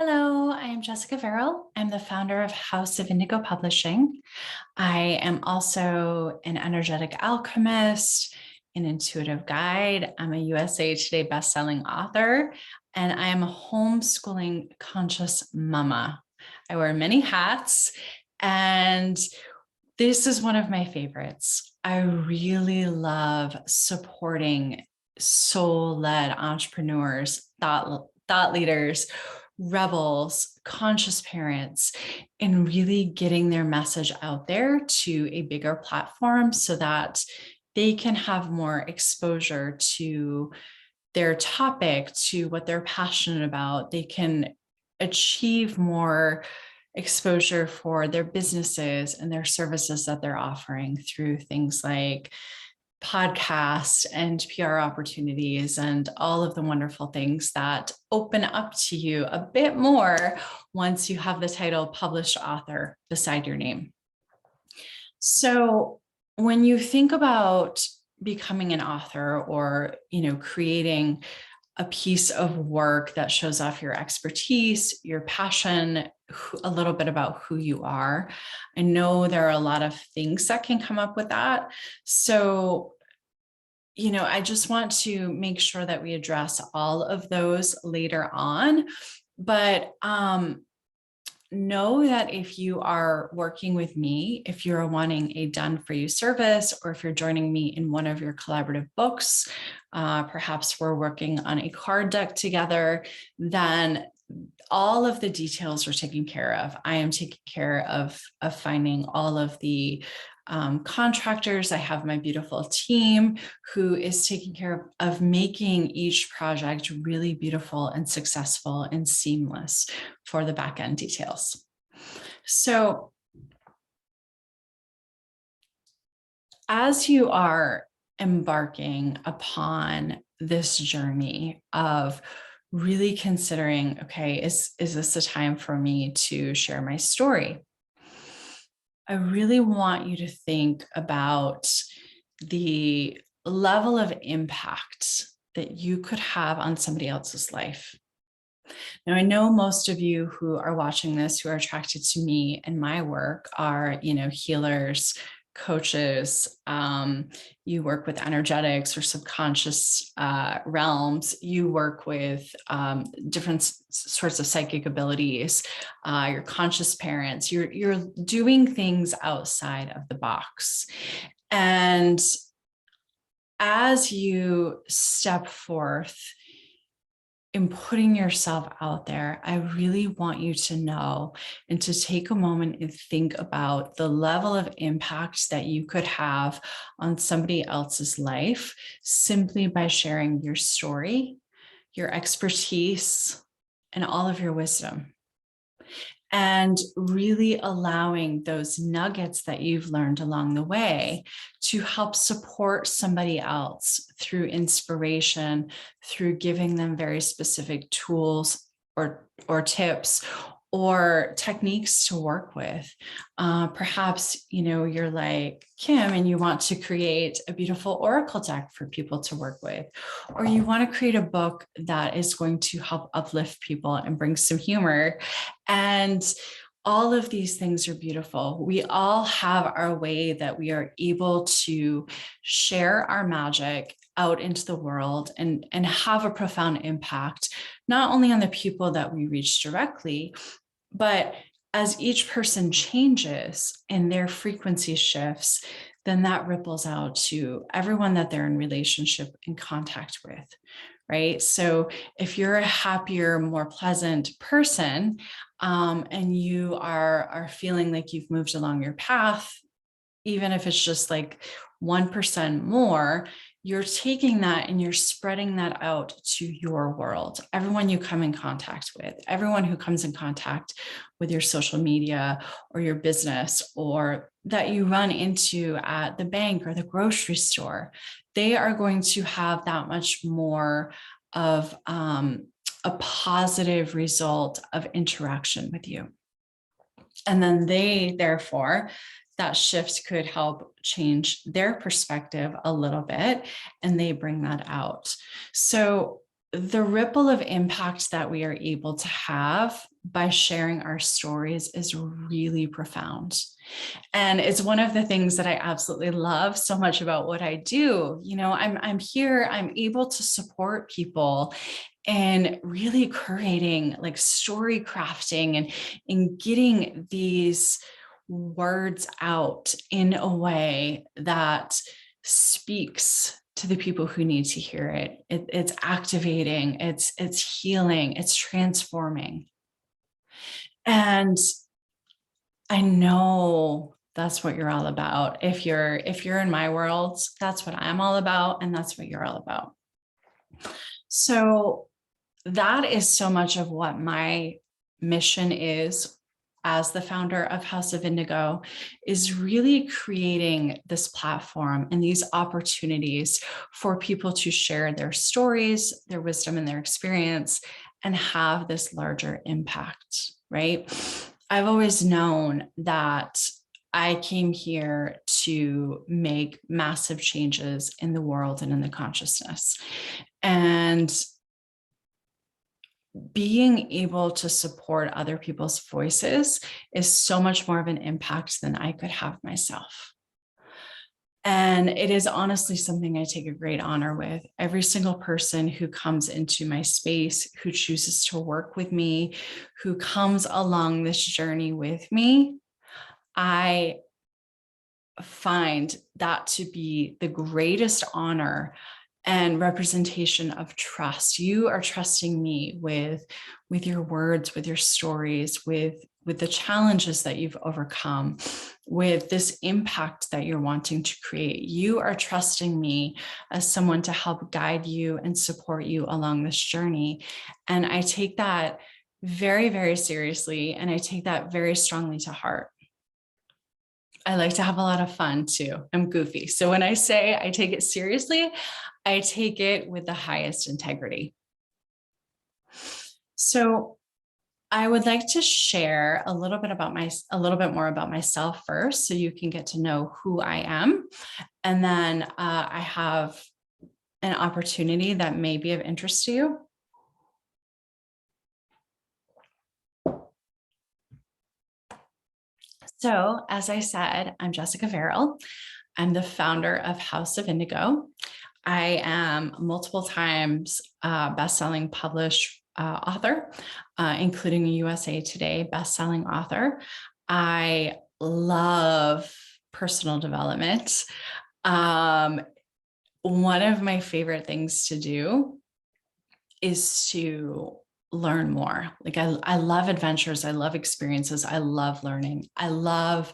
Hello, I am Jessica Verrill. I'm the founder of House of Indigo Publishing. I am also an energetic alchemist, an intuitive guide. I'm a USA Today bestselling author, and I am a homeschooling conscious mama. I wear many hats, and this is one of my favorites. I really love supporting soul-led entrepreneurs, thought leaders, rebels, conscious parents, and really getting their message out there to a bigger platform so that they can have more exposure to their topic, to what they're passionate about. They can achieve more exposure for their businesses and their services that they're offering through things like podcasts and PR opportunities and all of the wonderful things that open up to you a bit more once you have the title published author beside your name. So when you think about becoming an author or, creating a piece of work that shows off your expertise, your passion, a little bit about who you are. I know there are a lot of things that can come up with that. So, I just want to make sure that we address all of those later on. But know that if you are working with me, if you're wanting a done for you service, or if you're joining me in one of your collaborative books, perhaps we're working on a card deck together, then all of the details are taken care of. I am taking care of finding all of the contractors. I have my beautiful team who is taking care of making each project really beautiful and successful and seamless for the back end details. So as you are embarking upon this journey of really considering, okay, is this a time for me to share my story? I really want you to think about the level of impact that you could have on somebody else's life. Now, I know most of you who are watching this, who are attracted to me and my work are, healers, coaches, you work with energetics or subconscious realms, you work with different sorts of psychic abilities, your conscious parents, you're doing things outside of the box. And as you step forth in putting yourself out there, I really want you to know and to take a moment and think about the level of impact that you could have on somebody else's life simply by sharing your story, your expertise, and all of your wisdom. And really allowing those nuggets that you've learned along the way to help support somebody else through inspiration, through giving them very specific tools or tips or techniques to work with. Perhaps, you're like Kim and you want to create a beautiful oracle deck for people to work with, or you want to create a book that is going to help uplift people and bring some humor. And all of these things are beautiful. We all have our way that we are able to share our magic out into the world and have a profound impact, not only on the people that we reach directly, but as each person changes and their frequency shifts, then that ripples out to everyone that they're in relationship and contact with, right? So if you're a happier, more pleasant person, and you are feeling like you've moved along your path, even if it's just like 1% more, you're taking that and you're spreading that out to your world, everyone you come in contact with, everyone who comes in contact with your social media or your business, or that you run into at the bank or the grocery store. They are going to have that much more of a positive result of interaction with you. And then therefore, that shift could help change their perspective a little bit, and they bring that out. So the ripple of impact that we are able to have by sharing our stories is really profound. And it's one of the things that I absolutely love so much about what I do. I'm here, I'm able to support people and really creating like story crafting and getting these words out in a way that speaks to the people who need to hear it. It's activating, it's healing, it's transforming. And I know that's what you're all about. If you're in my world, that's what I'm all about, and that's what you're all about. So that is so much of what my mission is as the founder of House of Indigo, is really creating this platform and these opportunities for people to share their stories, their wisdom, and their experience, and have this larger impact, right? I've always known that I came here to make massive changes in the world and in the consciousness. And being able to support other people's voices is so much more of an impact than I could have myself. And it is honestly something I take a great honor with. Every single person who comes into my space, who chooses to work with me, who comes along this journey with me, I find that to be the greatest honor and representation of trust. You are trusting me with your words, with your stories, with the challenges that you've overcome, with this impact that you're wanting to create. You are trusting me as someone to help guide you and support you along this journey. And I take that very, very seriously, and I take that very strongly to heart. I like to have a lot of fun too. I'm goofy. So when I say I take it seriously, I take it with the highest integrity. So I would like to share a little bit more about myself first, so you can get to know who I am. And then I have an opportunity that may be of interest to you. So, as I said, I'm Jessica Verrill. I'm the founder of House of Indigo. I am multiple times best-selling published author, including a USA Today best-selling author. I love personal development. One of my favorite things to do is to learn more. Like I love adventures. I love experiences. I love learning. I love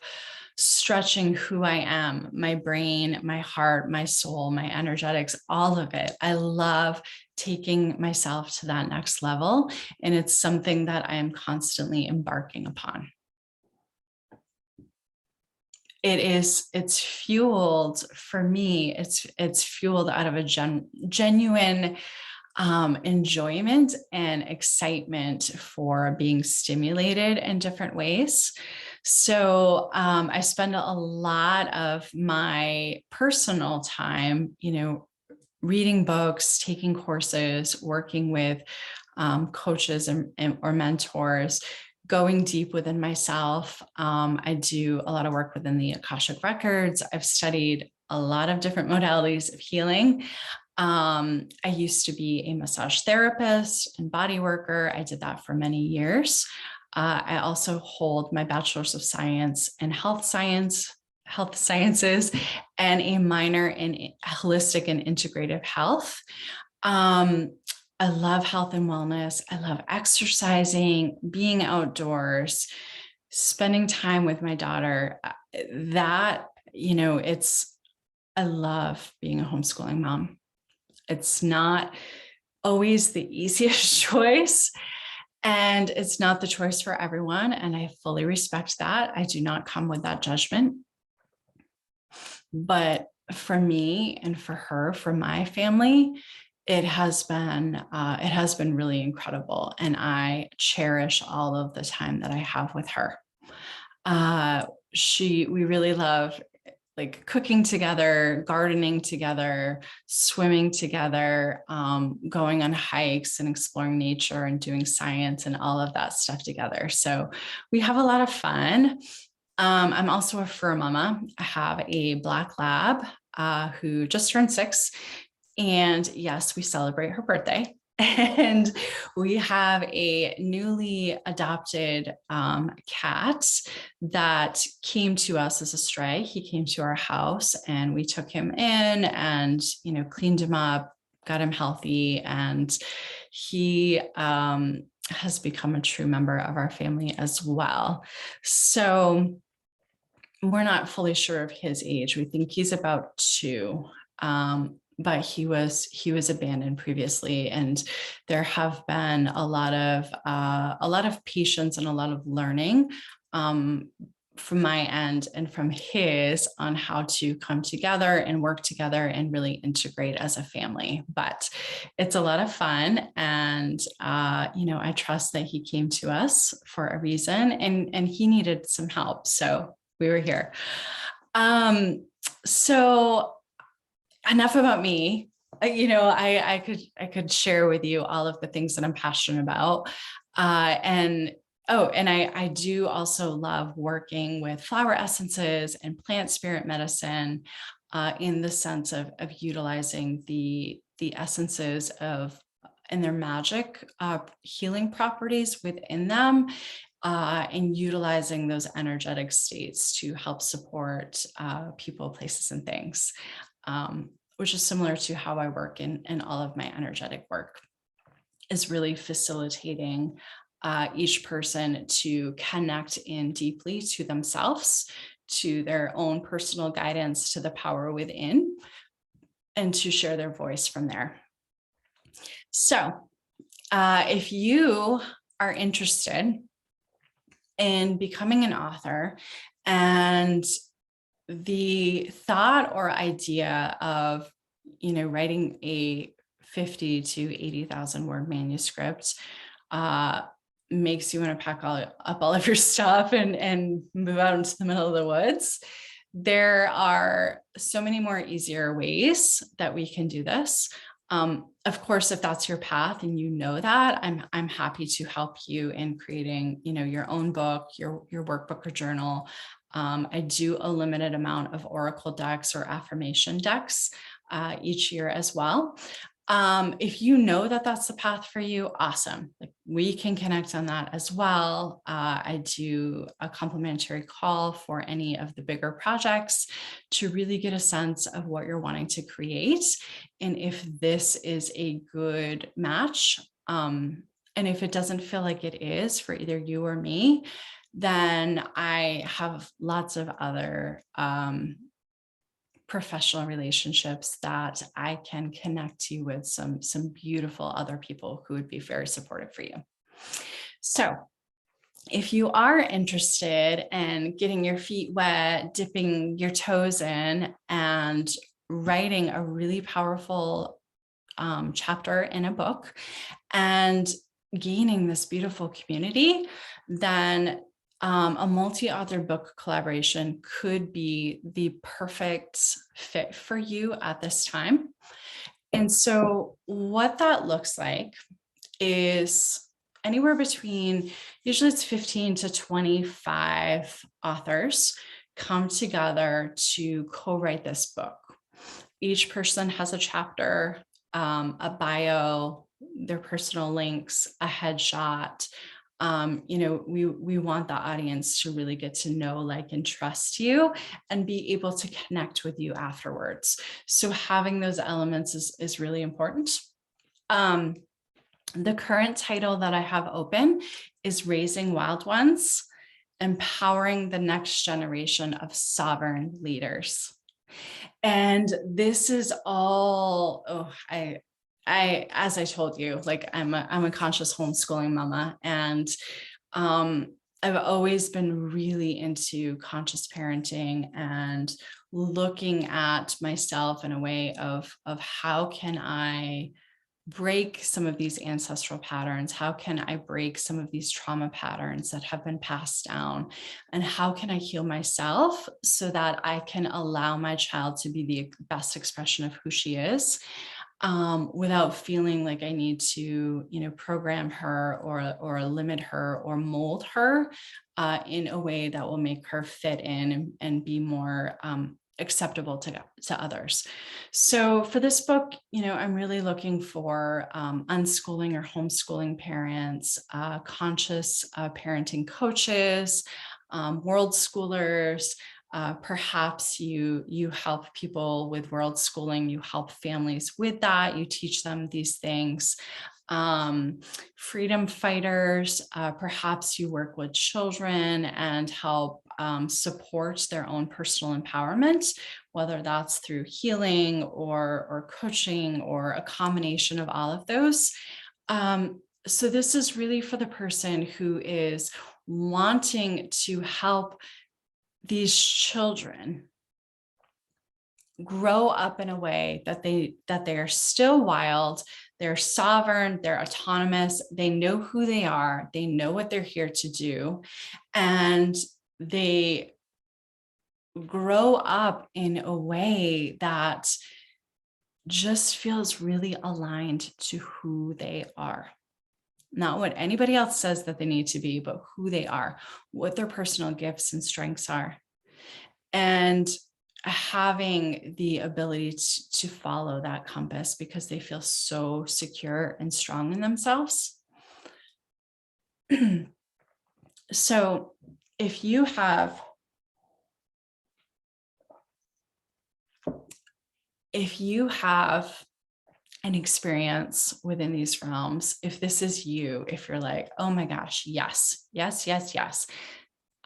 stretching who I am, my brain, my heart, my soul, my energetics, all of it. I love taking myself to that next level. And it's something that I am constantly embarking upon. It's fueled for me. It's fueled out of a genuine enjoyment and excitement for being stimulated in different ways. So I spend a lot of my personal time, reading books, taking courses, working with coaches or mentors, going deep within myself. I do a lot of work within the Akashic Records. I've studied a lot of different modalities of healing. I used to be a massage therapist and body worker. I did that for many years. I also hold my bachelor's of science in health sciences, and a minor in holistic and integrative health. I love health and wellness. I love exercising, being outdoors, spending time with my daughter. I love being a homeschooling mom. It's not always the easiest choice, and it's not the choice for everyone. And I fully respect that. I do not come with that judgment. But for me and for her, for my family, it has been really incredible. And I cherish all of the time that I have with her. We really love like cooking together, gardening together, swimming together, going on hikes and exploring nature and doing science and all of that stuff together. So we have a lot of fun. I'm also a fur mama. I have a black lab who just turned 6. And yes, we celebrate her birthday. And we have a newly adopted cat that came to us as a stray. He came to our house and we took him in and, cleaned him up, got him healthy. And he has become a true member of our family as well. So we're not fully sure of his age. We think he's about 2. But he was abandoned previously, and there have been a lot of patience and a lot of learning from my end and from his on how to come together and work together and really integrate as a family. But it's a lot of fun, and I trust that he came to us for a reason, and he needed some help, so we were here. So enough about me. I could share with you all of the things that I'm passionate about. And I do also love working with flower essences and plant spirit medicine in the sense of utilizing the essences of and their magic healing properties within them, and utilizing those energetic states to help support people, places, and things, which is similar to how I work in all of my energetic work, is really facilitating each person to connect in deeply to themselves, to their own personal guidance, to the power within, and to share their voice from there. So if you are interested in becoming an author, and the thought or idea of, writing a 50 to 80,000 word manuscript makes you want to pack up all of your stuff and move out into the middle of the woods, there are so many more easier ways that we can do this. Of course, if that's your path and that, I'm happy to help you in creating, your own book, your workbook or journal. I do a limited amount of oracle decks or affirmation decks each year as well. If that that's the path for you, awesome. Like, we can connect on that as well. I do a complimentary call for any of the bigger projects to really get a sense of what you're wanting to create, and if this is a good match. And if it doesn't feel like it is for either you or me, then I have lots of other professional relationships that I can connect you with some beautiful other people who would be very supportive for you. So if you are interested in getting your feet wet, dipping your toes in, and writing a really powerful chapter in a book and gaining this beautiful community, then a multi-author book collaboration could be the perfect fit for you at this time. And so what that looks like is anywhere between, usually it's 15 to 25 authors come together to co-write this book. Each person has a chapter, a bio, their personal links, a headshot. We want the audience to really get to know, like, and trust you and be able to connect with you afterwards. So having those elements is really important. The current title that I have open is Raising Wild Ones, Empowering the Next Generation of Sovereign Leaders. And this is all, as I told you, like, I'm a conscious homeschooling mama, and I've always been really into conscious parenting and looking at myself in a way of how can I break some of these ancestral patterns? How can I break some of these trauma patterns that have been passed down? And how can I heal myself so that I can allow my child to be the best expression of who she is, without feeling like I need to, program her or limit her or mold her in a way that will make her fit in and be more acceptable to others. So for this book, I'm really looking for unschooling or homeschooling parents, conscious parenting coaches, world schoolers. Perhaps you help people with world schooling, you help families with that, you teach them these things. Freedom fighters, perhaps you work with children and help support their own personal empowerment, whether that's through healing or coaching or a combination of all of those. So this is really for the person who is wanting to help these children grow up in a way that they are still wild, they're sovereign, they're autonomous, they know who they are, they know what they're here to do, and they grow up in a way that just feels really aligned to who they are. Not what anybody else says that they need to be, but who they are, what their personal gifts and strengths are. And having the ability to follow that compass because they feel so secure and strong in themselves. So if you have an experience within these realms, if this is you, if you're like, oh my gosh, yes, yes, yes, yes,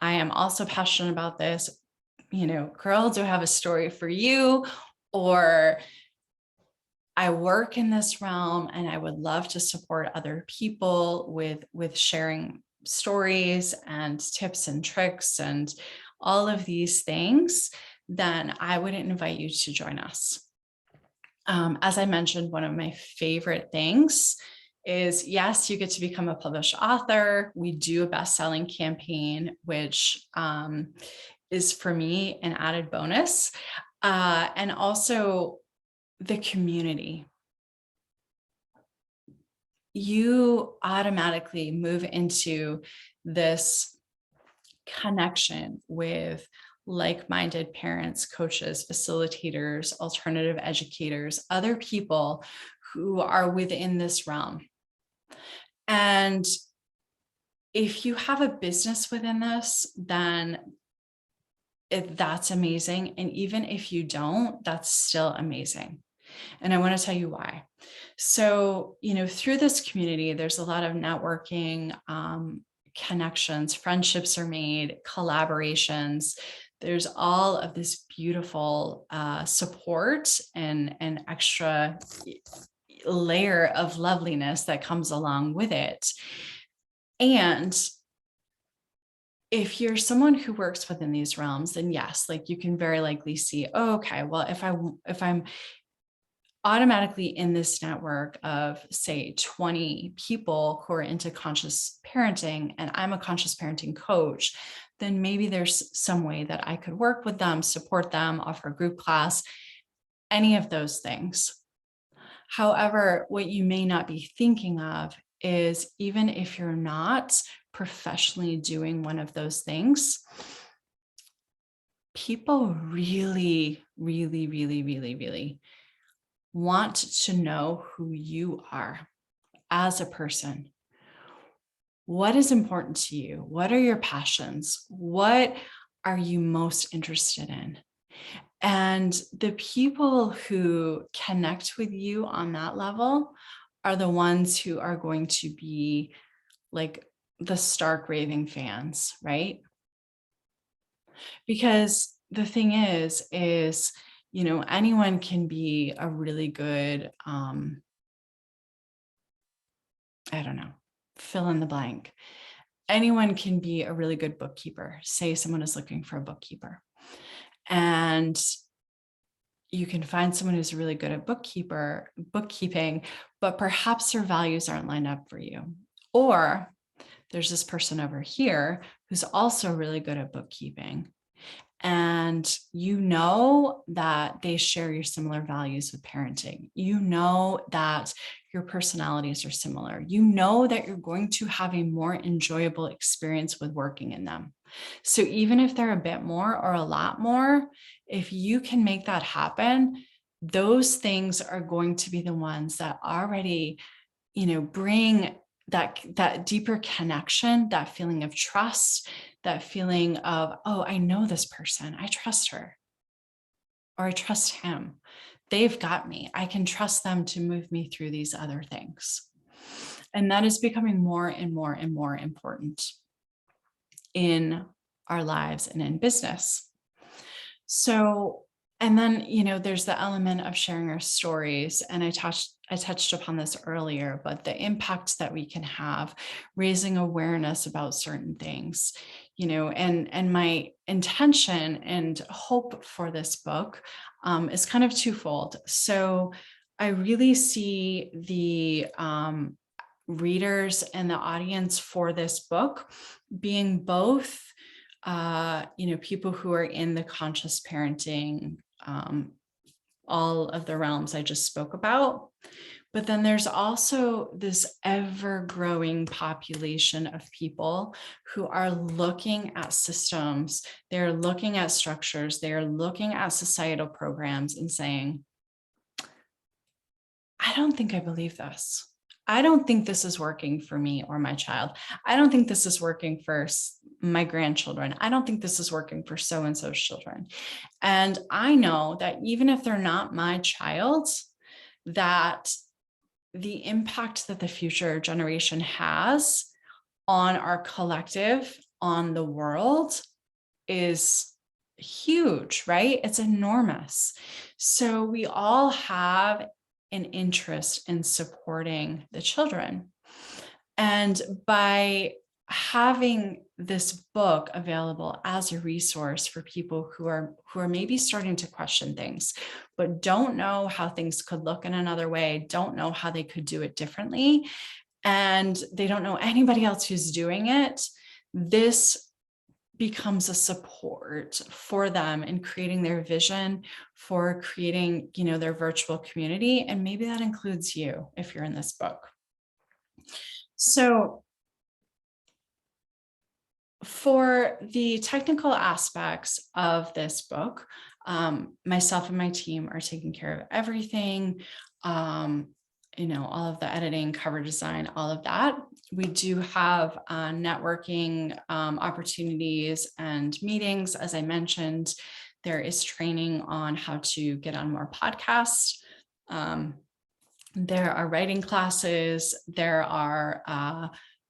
I am also passionate about this, girl, do I have a story for you? Or I work in this realm and I would love to support other people with sharing stories and tips and tricks and all of these things, then I would invite you to join us. As I mentioned, one of my favorite things is, yes, you get to become a published author. We do a best-selling campaign, which is for me an added bonus. And also the community. You automatically move into this connection with like-minded parents, coaches, facilitators, alternative educators, other people who are within this realm. And if you have a business within this, then that's amazing. And even if you don't, that's still amazing. And I want to tell you why. So, through this community, there's a lot of networking, connections, friendships are made, collaborations. There's all of this beautiful support and extra layer of loveliness that comes along with it. And if you're someone who works within these realms, then yes, like you can very likely see, oh, okay, well, if I'm automatically in this network of say 20 people who are into conscious parenting and I'm a conscious parenting coach, then maybe there's some way that I could work with them, support them, offer a group class, any of those things. However, what you may not be thinking of is, even if you're not professionally doing one of those things, people really, really, really, really, really want to know who you are as a person. What is important to you? What are your passions? What are you most interested in? And the people who connect with you on that level are the ones who are going to be like the stark raving fans, right? Because the thing is, anyone can be a really good, I don't know, fill in the blank. Anyone can be a really good bookkeeper. Say someone is looking for a bookkeeper. And you can find someone who's really good at bookkeeping, but perhaps their values aren't lined up for you. Or there's this person over here who's also really good at bookkeeping. And you know that they share your similar values with parenting. You know that your personalities are similar. You know that you're going to have a more enjoyable experience with working in them. So even if they're a bit more or a lot more, if you can make that happen, those things are going to be the ones that already, bring that deeper connection, that feeling of trust, that feeling of, oh, I know this person, I trust her, or I trust him. They've got me. I can trust them to move me through these other things. And that is becoming more and more and more important in our lives and in business. So, and then, there's the element of sharing our stories. And I touched upon this earlier, but the impact that we can have, raising awareness about certain things, and my intention and hope for this book is kind of twofold. So I really see the readers and the audience for this book being both people who are in the conscious parenting, all of the realms I just spoke about. But then there's also this ever growing population of people who are looking at systems, they're looking at structures, they're looking at societal programs and saying, I don't think I believe this. I don't think this is working for me or my child. I don't think this is working for my grandchildren. I don't think this is working for so-and-so's children. And I know that even if they're not my child, that the impact that the future generation has on our collective, on the world, is huge, right? It's enormous. So we all have an interest in supporting the children. And by having this book available as a resource for people who are maybe starting to question things, but don't know how things could look in another way, don't know how they could do it differently, and they don't know anybody else who's doing it, this becomes a support for them in creating their vision, for creating, their virtual community. And maybe that includes you if you're in this book. So for the technical aspects of this book, myself and my team are taking care of everything. All of the editing, cover design, all of that. We do have networking opportunities and meetings. As I mentioned, there is training on how to get on more podcasts. There are writing classes.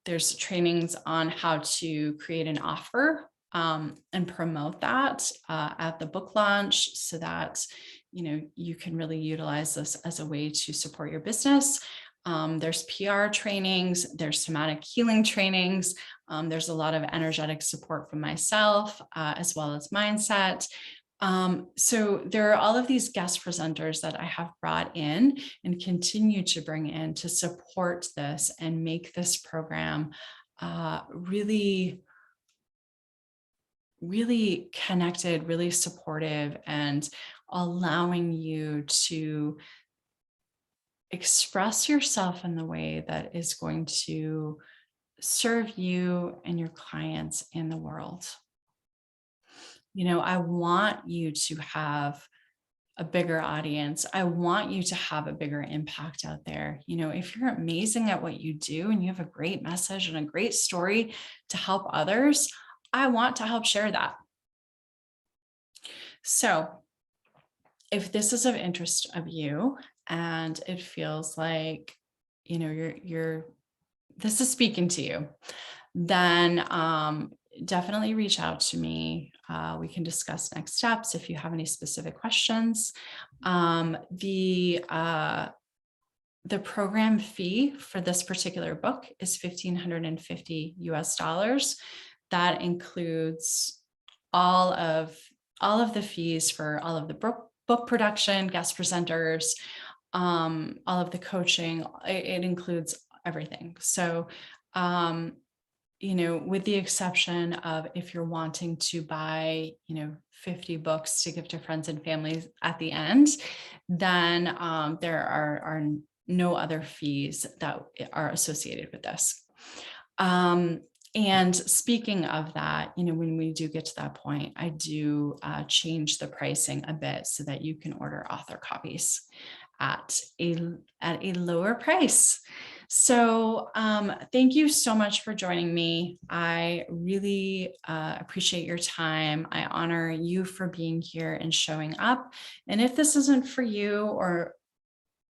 There's trainings on how to create an offer and promote that at the book launch, so that you can really utilize this as a way to support your business. There's PR trainings, there's somatic healing trainings, there's a lot of energetic support from myself, as well as mindset. So there are all of these guest presenters that I have brought in and continue to bring in to support this and make this program really, really connected, really supportive, and allowing you to express yourself in the way that is going to serve you and your clients in the world. I want you to have a bigger audience. I want you to have a bigger impact out there. If you're amazing at what you do and you have a great message and a great story to help others, I want to help share that. So if this is of interest of you and it feels like, this is speaking to you, then definitely reach out to me. We can discuss next steps if you have any specific questions. The program fee for this particular book is $1,550 US. That includes all of the fees for all of the book production, guest presenters, all of the coaching. It includes everything. So, with the exception of if you're wanting to buy, 50 books to give to friends and families at the end, then there are no other fees that are associated with this. And speaking of that, when we do get to that point, I do change the pricing a bit so that you can order author copies at a lower price. So thank you so much for joining me. I really appreciate your time. I honor you for being here and showing up. And if this isn't for you, or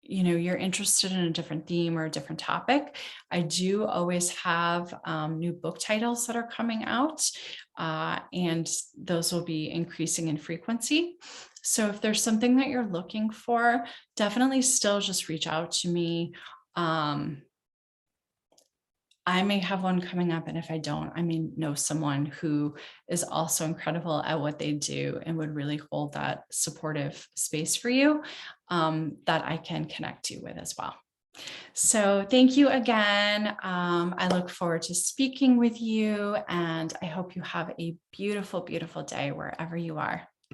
you're interested in a different theme or a different topic, I do always have new book titles that are coming out, and those will be increasing in frequency. So if there's something that you're looking for, definitely still just reach out to me. I may have one coming up, and if I don't, I may know someone who is also incredible at what they do and would really hold that supportive space for you, that I can connect you with as well. So thank you again. I look forward to speaking with you, and I hope you have a beautiful, beautiful day wherever you are.